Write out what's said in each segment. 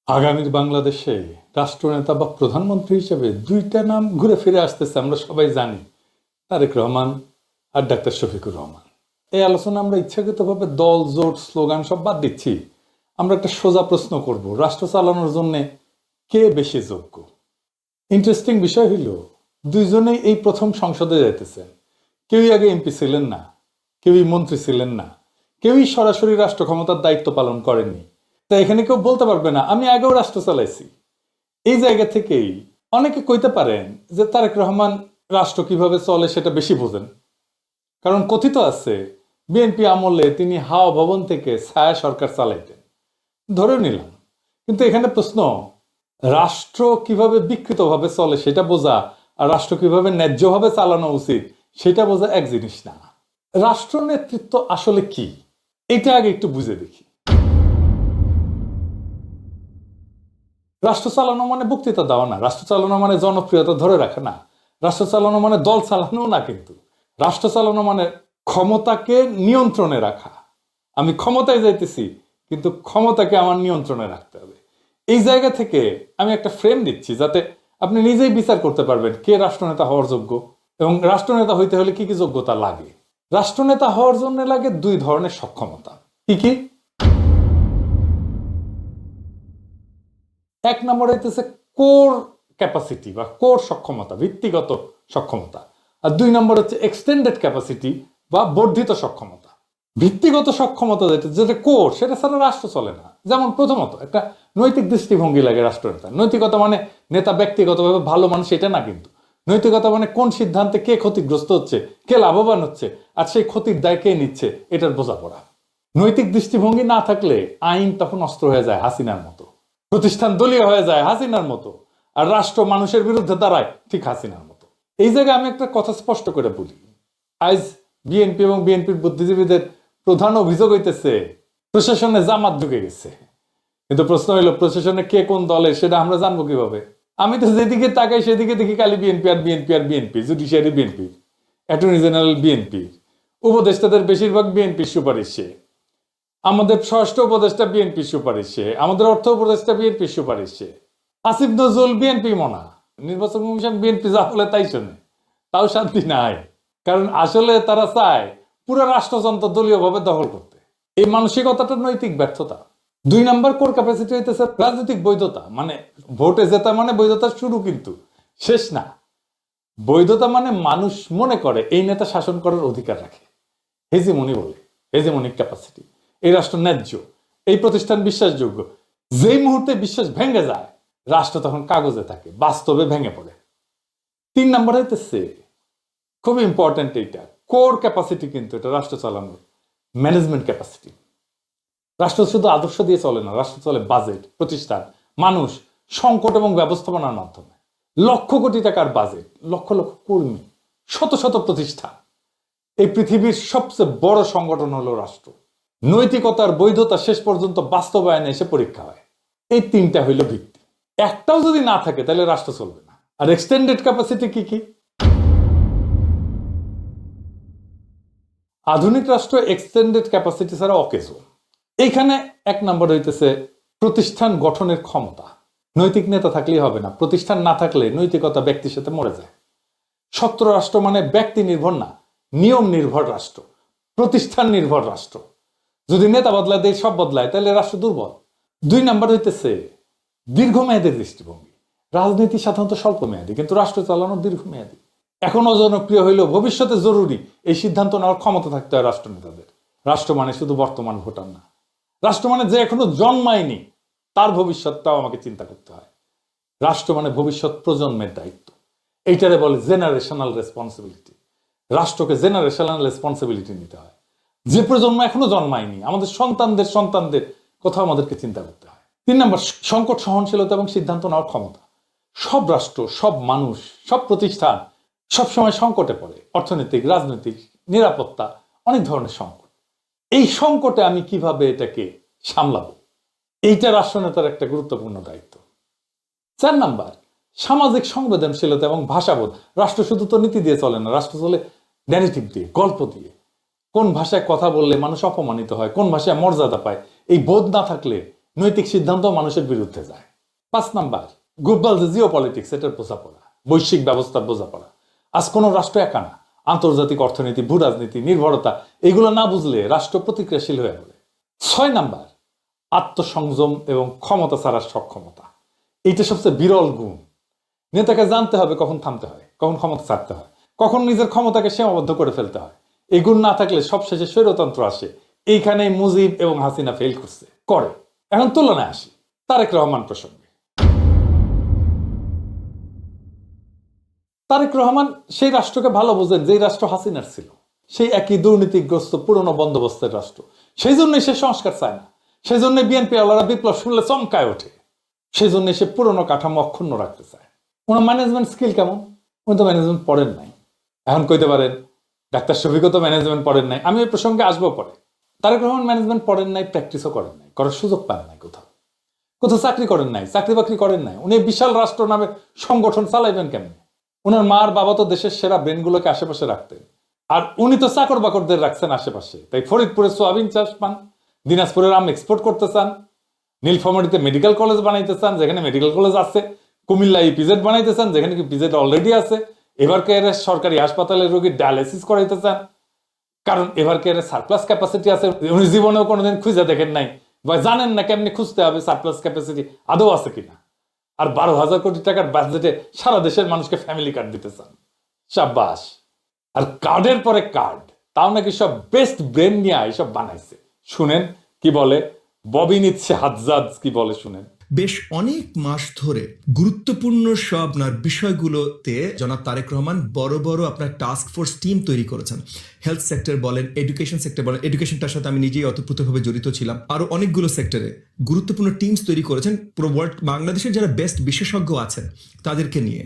আগামীর বাংলাদেশে রাষ্ট্রনেতা বা প্রধানমন্ত্রী হিসেবে দুইটা নাম ঘুরে ফিরে আসতেছে, আমরা সবাই জানি। তারেক রহমান আর ডাক্তার শফিকুর রহমান। এই আলোচনা আমরা ইচ্ছাকৃতভাবে দল, জোট, স্লোগান সব বাদ দিচ্ছি। আমরা একটা সোজা প্রশ্ন করব, রাষ্ট্র চালানোর জন্য কে বেশি যোগ্য? ইন্টারেস্টিং বিষয় হইল, দুইজনেই এই প্রথম সংসদে যাইতেছেন। কেউই আগে এমপি ছিলেন না, কেউই মন্ত্রী ছিলেন না, কেউই সরাসরি রাষ্ট্র ক্ষমতার দায়িত্ব পালন করেননি। তাই এখানে কেউ বলতে পারবে না আমি আগেও রাষ্ট্র চালাইছি। এই জায়গা থেকেই অনেকে কইতে পারেন যে তারেক রহমান রাষ্ট্র কিভাবে চলে সেটা বেশি বোঝেন। কারণ কথিত আছে বিএনপি আমলে তিনি হাওয়া ভবন থেকে ছায়া সরকার চালাইতেন, ধরে নিলাম। কিন্তু এখানে প্রশ্ন, রাষ্ট্র কিভাবে বিকৃতভাবে চলে সেটা বোঝা আর রাষ্ট্র কিভাবে ন্যায্যভাবে চালানো উচিত সেটা বোঝা এক জিনিস না। রাষ্ট্র নেতৃত্ব আসলে কি, এটা আগে একটু বুঝে দেখি। রাষ্ট্র চালানো মানে বক্তৃতা দেওয়া না, রাষ্ট্র চালানো মানে জনপ্রিয়তা ধরে রাখা না, রাষ্ট্র চালানো মানে দল চালানো না। কিন্তু রাষ্ট্র চালানো মানে ক্ষমতাকে নিয়ন্ত্রণে রাখা। আমি ক্ষমতায় যাইতেছি, কিন্তু ক্ষমতাকে আমার নিয়ন্ত্রণে রাখতে হবে। এই জায়গা থেকে আমি একটা ফ্রেম দিচ্ছি যাতে আপনি নিজেই বিচার করতে পারবেন কে রাষ্ট্রনেতা হওয়ার যোগ্য এবং রাষ্ট্রনেতা হইতে হলে কি কি যোগ্যতা লাগে। রাষ্ট্রনেতা হওয়ার জন্য লাগে দুই ধরনের সক্ষমতা। কি কি? এক নম্বর হইতেছে কোর ক্যাপাসিটি বা কোর সক্ষমতা, ভিত্তিগত সক্ষমতা। আর দুই নম্বর হচ্ছে এক্সটেন্ডেড ক্যাপাসিটি বা বর্ধিত সক্ষমতা। ভিত্তিগত সক্ষমতা যেটা যেটা কোর, সেটা ছাড়া রাষ্ট্র চলে না। যেমন প্রথমত একটা নৈতিক দৃষ্টিভঙ্গি লাগে রাষ্ট্রনেতা। নৈতিকতা মানে নেতা ব্যক্তিগতভাবে ভালো মানুষ এটা না, কিন্তু নৈতিকতা মানে কোন সিদ্ধান্তে কে ক্ষতিগ্রস্ত হচ্ছে, কে লাভবান হচ্ছে, আর সেই ক্ষতির দায় কে নিচ্ছে, এটার বোঝাপড়া। নৈতিক দৃষ্টিভঙ্গি না থাকলে আইন তখন অস্ত্র হয়ে যায় হাসিনার মতো, প্রতিষ্ঠান দলীয় হয়ে যায় হাসিনার মতো, আর রাষ্ট্র মানুষের বিরুদ্ধে দাঁড়ায় ঠিক হাসিনার মতো। এই জায়গায় আমি একটা কথা স্পষ্ট করে বলি, আজ বিএনপি এবং বিএনপির বুদ্ধিজীবীদের প্রধান অভিযোগ হইতেছে প্রশাসনে জামাত ঢুকে গেছে। কিন্তু প্রশ্ন হইল প্রশাসনে কে কোন দলে সেটা আমরা জানবো কিভাবে? আমি তো যেদিকে তাকাই সেদিকে দেখি খালি বিএনপি আর বিএনপি আর BNP, judiciary BNP, attorney general BNP, উপদেষ্টাদের বেশিরভাগ বিএনপির সুপারিশে, আমাদের স্বরাষ্ট্র উপদেষ্টা বিএনপির সুপারিশে, আমাদের অর্থ উপদেষ্টা বিএনপির সুপারিশে, আসিফ নজরুল বিএনপি মনা, নির্বাচন কমিশন বিএনপি যা বলে তাই শোনে, তাও শান্তি নাই। কারণ আসলে তারা চায় পুরো রাষ্ট্রযন্ত্র দলীয়ভাবে দখল করতে। এই মানসিকতাটা নৈতিক ব্যর্থতা। দুই নাম্বার কোর ক্যাপাসিটি হইতেছে রাজনৈতিক বৈধতা। মানে ভোটে জেতা মানে বৈধতার শুরু, কিন্তু শেষ না। বৈধতা মানে মানুষ মনে করে এই নেতা শাসন করার অধিকার রাখে, হেজিমনি বলে, হেজিমনিক ক্যাপাসিটি। এই রাষ্ট্র ন্যায্য, এই প্রতিষ্ঠান বিশ্বাসযোগ্য। যেই মুহূর্তে বিশ্বাস ভেঙে যায় রাষ্ট্র তখন কাগজে থাকে, বাস্তবে ভেঙে পড়ে। তিন নাম্বার হইতেছে খুব ইম্পর্টেন্ট, এইটা কোর ক্যাপাসিটি, কিন্তু এটা রাষ্ট্র চালানোর ম্যানেজমেন্ট ক্যাপাসিটি। রাষ্ট্র শুধু আদর্শ দিয়ে চলে না, রাষ্ট্র চলে বাজেট, প্রতিষ্ঠান, মানুষ, সংকট এবং ব্যবস্থাপনার মাধ্যমে। লক্ষ কোটি টাকার বাজেট, লক্ষ লক্ষ কর্মী, শত শত প্রতিষ্ঠান। এই পৃথিবীর সবচেয়ে বড় সংগঠন হলো রাষ্ট্র। নৈতিকতার বৈধতা শেষ পর্যন্ত বাস্তবায়নে এসে পরীক্ষা হয়। এই তিনটা হইল ভিত্তি। একটাও যদি না থাকে তাহলে রাষ্ট্র চলবে না। আর এক্সটেন্ডেড ক্যাপাসিটি কি কি? আধুনিক রাষ্ট্র এক্সটেন্ডেড ক্যাপাসিটি ছাড়া অকেজ। এইখানে এক নম্বর হইতেছে প্রতিষ্ঠান গঠনের ক্ষমতা। নৈতিক নেতা থাকলেই হবে না, প্রতিষ্ঠান না থাকলে নৈতিকতা ব্যক্তির সাথে মরে যায়। শক্ত রাষ্ট্র মানে ব্যক্তি নির্ভর না, নিয়ম নির্ভর রাষ্ট্র, প্রতিষ্ঠান নির্ভর রাষ্ট্র। যদি নেতা বদলায়, দেশ সব বদলায়, তাহলে রাষ্ট্র দুর্বল। দুই নাম্বার হইতেছে দীর্ঘমেয়াদী দৃষ্টিভঙ্গি। রাজনীতি সাধারণত স্বল্প মেয়াদী, কিন্তু রাষ্ট্র চালানো দীর্ঘমেয়াদী। এখন অজনপ্রিয় হইলেও ভবিষ্যতে জরুরি এই সিদ্ধান্ত নেওয়ার ক্ষমতা থাকতে হয় রাষ্ট্রনেতাদের। রাষ্ট্র মানে শুধু বর্তমান ভোটার না, রাষ্ট্র মানে যে এখনো জন্মায়নি তার ভবিষ্যৎটাও আমাকে চিন্তা করতে হয়। রাষ্ট্র মানে ভবিষ্যৎ প্রজন্মের দায়িত্ব। এইটারে বলে জেনারেশনাল রেসপন্সিবিলিটি। রাষ্ট্রকে জেনারেশনাল রেসপন্সিবিলিটি নিতে হয়। যে প্রজন্ম এখনো জন্মায়নি, আমাদের সন্তানদের সন্তানদের কথা আমাদেরকে চিন্তা করতে হয়। তিন নম্বর সংকট সহনশীলতা এবং সিদ্ধান্ত নেওয়ার ক্ষমতা। সব রাষ্ট্র, সব মানুষ, সব প্রতিষ্ঠান সবসময় সংকটে পড়ে। অর্থনৈতিক, রাজনৈতিক, নিরাপত্তা, অনেক ধরনের সংকট। এই সংকটে আমি কিভাবে এটাকে সামলাবো, এইটা রাষ্ট্রনেতার একটা গুরুত্বপূর্ণ দায়িত্ব। চার নাম্বার সামাজিক সংবেদনশীলতা এবং ভাষাবোধ। রাষ্ট্র শুধু তো নীতি দিয়ে চলে না, রাষ্ট্র চলে ন্যারেটিভ দিয়ে, গল্প দিয়ে। কোন ভাষায় কথা বললে মানুষ অপমানিত হয়, কোন ভাষায় মর্যাদা পায়, এই বোধ না থাকলে নৈতিক সিদ্ধান্ত মানুষের বিরুদ্ধে যায়। 5 নাম্বার, গ্লোবাল যে জিও পলিটিক্স, এটার বোঝাপড়া, বৈশ্বিক ব্যবস্থার বোঝাপড়া। আজ কোনো রাষ্ট্র একা না, আন্তর্জাতিক অর্থনীতি, ভূ রাজনীতি, নির্ভরতা, এগুলো না বুঝলে রাষ্ট্র প্রতিক্রিয়াশীল হয়ে পড়ে। 6 নাম্বার, আত্মসংযম এবং ক্ষমতা ছাড়ার সক্ষমতা। এইটা সবচেয়ে বিরল গুণ। নেতাকে জানতে হবে কখন থামতে হয়, কখন ক্ষমতা ছাড়তে হয়, কখন নিজের ক্ষমতাকে সীমাবদ্ধ করে ফেলতে হয়। এই গুণ না থাকলে সবশেষে স্বৈরতন্ত্র আসে। এইখানেই মুজিব এবং হাসিনা ফেল করে। এখন তুলনায় আসি তারেক রহমান প্রসঙ্গে। তারেক রহমান সেই রাষ্ট্রকে ভালো বোঝেন যেই রাষ্ট্র হাসিনার ছিল, সেই একই দুর্নীতিগ্রস্ত পুরনো বন্দোবস্তের রাষ্ট্র। সেই জন্যই সে সংস্কার চায় না, সেই জন্য বিএনপি আলারা বিপ্লব শুনলে চমকায় ওঠে, সেই জন্য সে পুরনো কাঠামো অক্ষুণ্ণ রাখতে চায়। ওনার ম্যানেজমেন্ট স্কিল কেমন? উনি তো ম্যানেজমেন্ট পড়েন নাই। এখন কইতে পারেন ডাক্তার শফিকও তো ম্যানেজমেন্ট পড়েন নাই, আমি এই প্রসঙ্গে আসবো পরে। তারেক রহমান ম্যানেজমেন্ট পড়েন নাই, প্র্যাকটিসও করেন নাই, করার সুযোগ পান নাই, কোথাও কোথাও চাকরি করেন নাই, চাকরি বাকরি করেন নাই। উনি বিশাল রাষ্ট্র নামে সংগঠন চালাইবেন কেমনে? ওনার মার বাবা তো দেশের সেরা ব্রেনগুলোকে আশেপাশে রাখতেন, আর উনি তো চাকর বাকরদের রাখছেন আশেপাশে। তাই ফরিদপুরে সোয়াবিন চাষ পান, দিনাজপুরের আম এক্সপোর্ট করতে চান, নীলফামারীতে মেডিকেল কলেজ বানাইতে চান যেখানে মেডিকেল কলেজ আছে, কুমিল্লা ইপিজেড বানাইতে চান যেখানে ইপিজেড অলরেডি আছে, এবারকে সরকারি হাসপাতালে রোগীর ডায়ালিসিস করাইতে চান কারণ এবারকে সারপ্লাস ক্যাপাসিটি আছে। উনি জীবনেও কোনোদিন খুঁজে দেখেন নাই বা জানেন না কেমনি খুঁজতে হবে সারপ্লাস ক্যাপাসিটি আদৌ আছে কিনা। আর 12,000 কোটি টাকার বাজেটে সারা দেশের মানুষকে ফ্যামিলি কার্ড দিতে চান, সাব্বাস। আর কার্ডের পরে কার্ড, তাও নাকি সব বেস্ট ব্রেন নিয়ে এইসব বানাইছে। শুনেন কি বলে ববি নিচ্ছে হাজ্জাজ, কি বলে শুনেন। বেশ অনেক মাস ধরে গুরুত্বপূর্ণ সব আপনার বিষয়গুলোতে জনাব তারেক রহমান বড় বড় আপনার টাস্ক ফোর্স টিম তৈরি করেছেন। হেলথ সেক্টর বলেন, এডুকেশন সেক্টর বলেন, এডুকেশনটার সাথে আমি নিজেই অতপ্রতভাবে জড়িত ছিলাম। আরো অনেকগুলো সেক্টরে গুরুত্বপূর্ণ টিমস তৈরি করেছেন পুরো ওয়ার্ল্ড, বাংলাদেশের যারা বেস্ট বিশেষজ্ঞ আছেন তাদেরকে নিয়ে।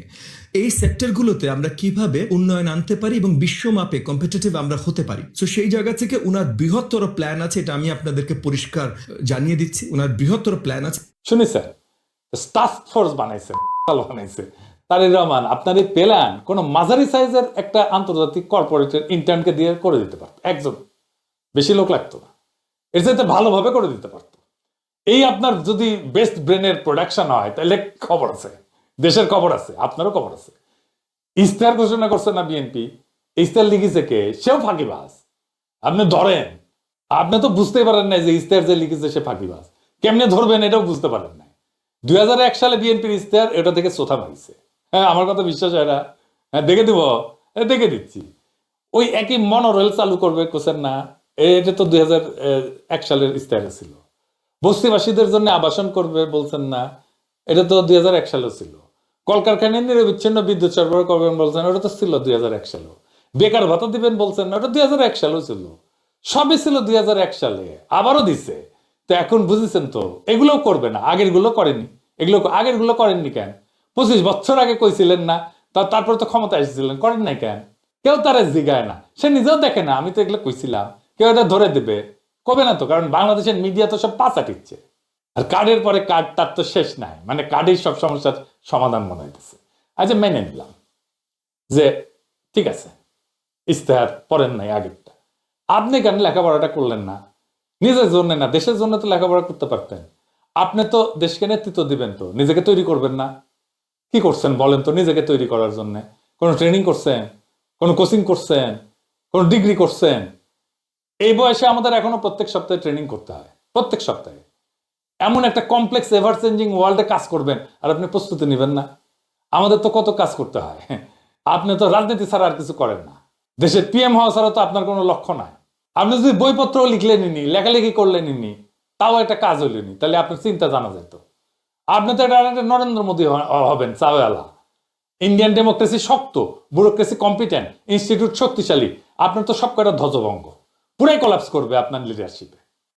এই সেক্টরগুলোতে আমরা কিভাবে উন্নয়ন আনতে পারি এবং বিশ্বমাপে কম্পিটিটিভ আমরা হতে পারি, তো সেই জায়গা থেকে উনার বৃহত্তর প্ল্যান আছে। এটা আমি আপনাদেরকে পরিষ্কার জানিয়ে দিচ্ছি, উনার বৃহত্তর প্ল্যান আছে। শুনি স্যার, টাস্ক ফোর্স বানাইছে, বানাইছে তারেক রহমান। আপনার এই প্ল্যান কোন মাঝারি সাইজের একটা আন্তর্জাতিক কর্পোরেটের ইন্টার্নকে দিয়ে করে দিতে পারত, একজন, বেশি লোক লাগতো না, এর চাইতে ভালোভাবে করে দিতে পারত। এই আপনার যদি বেস্ট ব্রেনের প্রোডাকশন হয় তাহলে খবর আছে, দেশের খবর আছে, আপনারও খবর আছে। ইস্তার ঘোষণা করছে না বিএনপি, ইস্তার লিখেছে কে? সেও ফাঁকিবাজ। আপনি ধরেন, আপনি তো বুঝতেই পারেন না যে ইস্তার যে লিখেছে সে ফাঁকিবাজ। কেমনে ধরবেন এটাও বুঝতে পারেন না। 2001 সালে বিএনপির ইস্তার এটা থেকে চোথা মারিছে। হ্যাঁ, আমার কথা বিশ্বাস হয় না? হ্যাঁ, দেখে দিব, দেখে দিচ্ছি। ওই একই মনোরেল চালু করবে কোসেন না, এটা তো 2001 সালের ইস্তারে ছিল। বস্তিবাসীদের জন্য আবাসন করবে বলছেন না, এটা তো 2001 সালেও ছিল। কলকারখানায় নিরবিচ্ছিন্ন বিদ্যুৎ সরবরাহ করবেন বলছেন, ওটা তো ছিল 2001 সালেও। বেকার ভাতা দিবেন বলছেন না, ওটা 2001 সালেও ছিল। সবই ছিল 2001 সালে, আবারও দিছে। তো এখন বুঝেছেন তো, এগুলোও করবে না, আগের গুলো করেনি। এগুলো আগের গুলো করেননি কেন? 25 বছর আগে কইছিলেন না, তারপর তো ক্ষমতা এসেছিলেন, করেন নাই কেন? কেউ তারা জিগায় না, সে নিজেও দেখে না। আমি তো এগুলো কইছিলাম, কেউ এটা ধরে দেবে কবে না তো, কারণ বাংলাদেশের মিডিয়া তো সব পাচা টিকছে। আর কার্ডের পরে কার্ড, তার তো শেষ নাই, মানে কার্ডেই সব সমস্যার সমাধান মনে হইতেছে। আচ্ছা, মেনে নিলাম যে ঠিক আছে, ইস্তেহার পড়েন নাই আগেরটা। আপনি কেন লেখাপড়াটা করলেন না? নিজের জন্য না, দেশের জন্য তো লেখাপড়া করতে পারতেন। আপনি তো দেশকে নেতৃত্ব দিবেন, তো নিজেকে তৈরি করবেন না? কি করছেন বলেন তো নিজেকে তৈরি করার জন্য? কোনো ট্রেনিং করছেন? কোনো কোচিং করছেন? কোনো ডিগ্রি করছেন? এই বয়সে আমাদের এখনো প্রত্যেক সপ্তাহে ট্রেনিং করতে হয়, প্রত্যেক সপ্তাহে। এমন একটা কমপ্লেক্স এভার চেঞ্জিং ওয়ার্ল্ডে কাজ করবেন আর আপনি প্রস্তুতি নেবেন না? আমাদের তো কত কাজ করতে হয়। আপনি তো রাজনীতি ছাড়া আর কিছু করেন না। দেশের পিএম হওয়া ছাড়া তো আপনার কোনো লক্ষ্য নাই। আপনি যদি বইপত্র লিখলেনি, লেখালেখি করলেনি, তাও একটা কাজ হইলেনি, তাহলে আপনার চিন্তা জানা যেত। আপনি তো এটা নরেন্দ্র মোদী হবেন, চাওয়ালা। ইন্ডিয়ান ডেমোক্রেসি শক্ত, ব্যুরোক্রেসি কম্পিটেন্ট, ইনস্টিটিউট শক্তিশালী। আপনার তো সব কটা ধ্বজভঙ্গ, পুরাই কলাপস করবে আপনার লিডারশিপে।